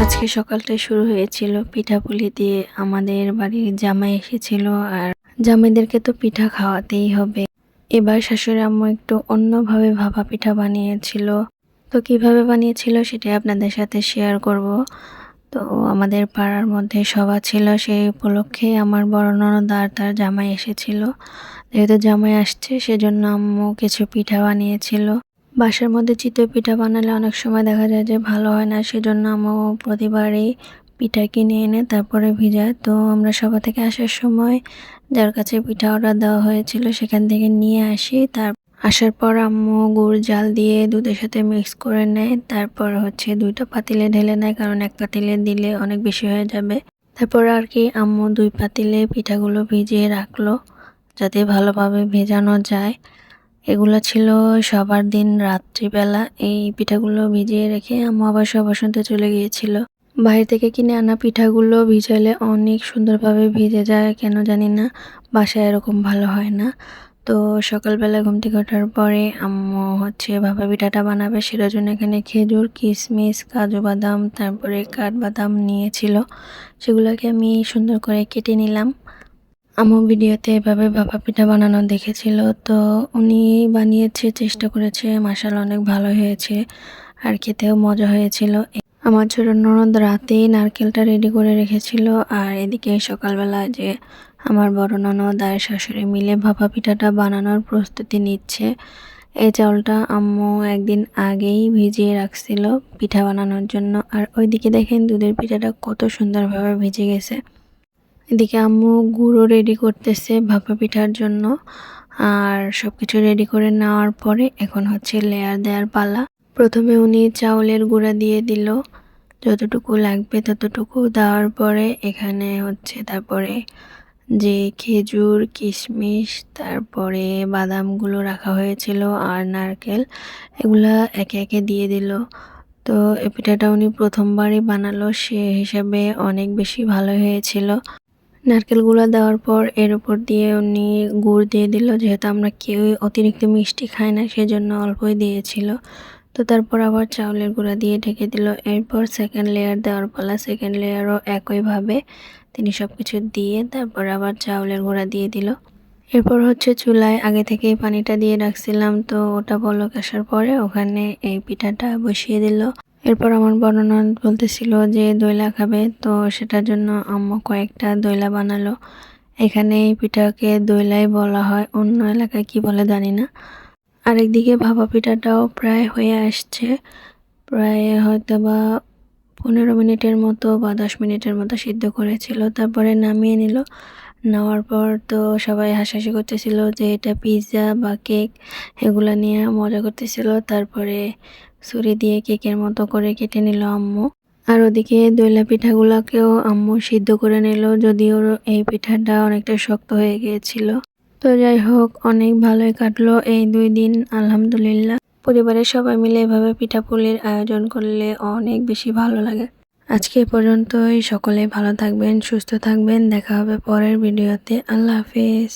আজকে সকালটাই শুরু হয়েছিল পিঠাপুলি দিয়ে। আমাদের বাড়ির জামাই এসেছিল আর জামাইদেরকে তো পিঠা খাওয়াতেই হবে। এবার শাশুড়ি আম্মু একটু অন্যভাবে ভাপা পিঠা বানিয়েছিল। তো কিভাবে বানিয়েছিল সেটাই আপনাদের সাথে শেয়ার করব। তো আমাদের পাড়ার মধ্যে সভা ছিল, সেই উপলক্ষে আমার বড় ননদ আর তার জামাই এসেছিল। যেহেতু জামাই আসছে সেজন্য আম্মু কিছু পিঠা বানিয়েছিল। বাসার মধ্যে চিতই পিঠা বানালে অনেক সময় দেখা যায় যে ভালো হয় না, সেজন্য আম্মু প্রতিবারই পিঠা কিনে এনে তারপরে ভিজায়। তো আমরা সভা থেকে আসার সময় যার কাছে পিঠা অর্ডার দেওয়া হয়েছিল সেখান থেকে নিয়ে আসি। আসার পর আম্মু গুড় জাল দিয়ে দুধের সাথে মিক্স করে নেয়, তারপর হচ্ছে 2টা পাতিলে ঢেলে নেয়, কারণ এক পাতিলে দিলে অনেক বেশি হয়ে যাবে। তারপর আর কি আম্মু 2 পাতিলে পিঠাগুলো ভিজিয়ে রাখলো যাতে ভালোভাবে ভেজানো যায়। এগুলো ছিল সবার দিন রাত্রিবেলা। এই পিঠাগুলো ভিজিয়ে রেখে আম্মু আবার সভা শুনতে চলে গিয়েছিল। বাইরে থেকে কিনে আনা পিঠাগুলো ভিজালে অনেক সুন্দরভাবে ভিজে যায়, কেন জানি না বাসায় এরকম ভালো হয় না। তো সকালবেলা ঘুম থেকে ওঠার পরে আম্মু হচ্ছে ভাপা পিঠাটা বানাবে, সেটার জন্য এখানে খেজুর, কিশমিশ, কাজু বাদাম, তারপরে কাঠবাদাম নিয়েছিল। সেগুলোকে আমি সুন্দর করে কেটে নিলাম। আম্মু ভিডিওতে এভাবে ভাপা পিঠা বানানো দেখেছিল, তো উনি বানিয়েছে, চেষ্টা করেছে, মাশাআল্লাহ অনেক ভালো হয়েছে আর খেতেও মজা হয়েছিল। আমার ছোট ননদ রাতেই নারকেলটা রেডি করে রেখেছিল, আর এদিকে সকালবেলা যে আমার বড় ননদ আর শাশুড়ি মিলে ভাপা পিঠাটা বানানোর প্রস্তুতি নিচ্ছে। এই চাউলটা আম্মু একদিন আগেই ভিজিয়ে রাখছিল পিঠা বানানোর জন্য। আর ওইদিকে দেখেন দুধের পিঠাটা কত সুন্দরভাবে ভিজে গেছে। এদিকে আম্মু গুঁড়ো রেডি করতেছে ভাপা পিঠার জন্য। আর সবকিছু রেডি করে নেওয়ার পরে এখন হচ্ছে লেয়ার দেওয়ার পালা। প্রথমে উনি চাউলের গুঁড়া দিয়ে দিল, যতটুকু লাগবে ততটুকু দেওয়ার পরে এখানে হচ্ছে তারপরে যে খেজুর, কিশমিশ, তারপরে বাদামগুলো রাখা হয়েছিল আর নারকেল, এগুলা একে একে দিয়ে দিল। তো এই পিঠাটা উনি প্রথমবারই বানালো, সে হিসাবে অনেক বেশি ভালো হয়েছিল। নারকেলগুলো দেওয়ার পর এর উপর দিয়ে উনি গুড় দিয়ে দিল, যেহেতু আমরা কেউই অতিরিক্ত মিষ্টি খাই না সেজন্য অল্পই দিয়েছিল। তো তারপর আবার চাউলের গুঁড়া দিয়ে ঢেকে দিল। এরপর সেকেন্ড লেয়ার দেওয়ার পালা। সেকেন্ড লেয়ারও একইভাবে তিনি সব কিছু দিয়ে তারপর আবার চাউলের গুঁড়া দিয়ে দিল। এরপর হচ্ছে চুলায় আগে থেকেই পানিটা দিয়ে রাখছিলাম, তো ওটা বলক আসার পরে ওখানে এই পিঠাটা বসিয়ে দিল। এরপর আমার বড় ননদ বলতেছিল যে দইলা খাবে, তো সেটার জন্য আম্মু কয়েকটা দইলা বানালো। এখানে এই পিঠাকে দইলাই বলা হয়, অন্য এলাকায় কি বলে জানি না। আরেকদিকে ভাপা পিঠাটাও প্রায় হয়ে আসছে, প্রায় হয়তো বা 15 মিনিটের মতো বা 10 মিনিটের মতো সিদ্ধ করেছিল। তারপরে নামিয়ে নিল। নেওয়ার পর তো সবাই হাসাহাসি করতেছিল যে এটা পিৎজা বা কেক, এগুলা নিয়ে মজা করতেছিল। তারপরে ছুরি দিয়ে কেকের মতো করে কেটে নিল আম্মু। আর ওদিকে দইলা পিঠাগুলোকেও আম্মু সিদ্ধ করে নিল, যদিও এই পিঠাটা অনেকটা শক্ত হয়ে গিয়েছিল। তো যাই হোক, অনেক ভালোই কাটলো এই 2 দিন, আলহামদুলিল্লাহ। পরিবারের সবাই মিলে এভাবে পিঠাপুলির আয়োজন করলে অনেক বেশি ভালো লাগে। আজকে এ পর্যন্তই। সকলে ভালো থাকবেন, সুস্থ থাকবেন। দেখা হবে পরের ভিডিওতে। আল্লাহ হাফেজ।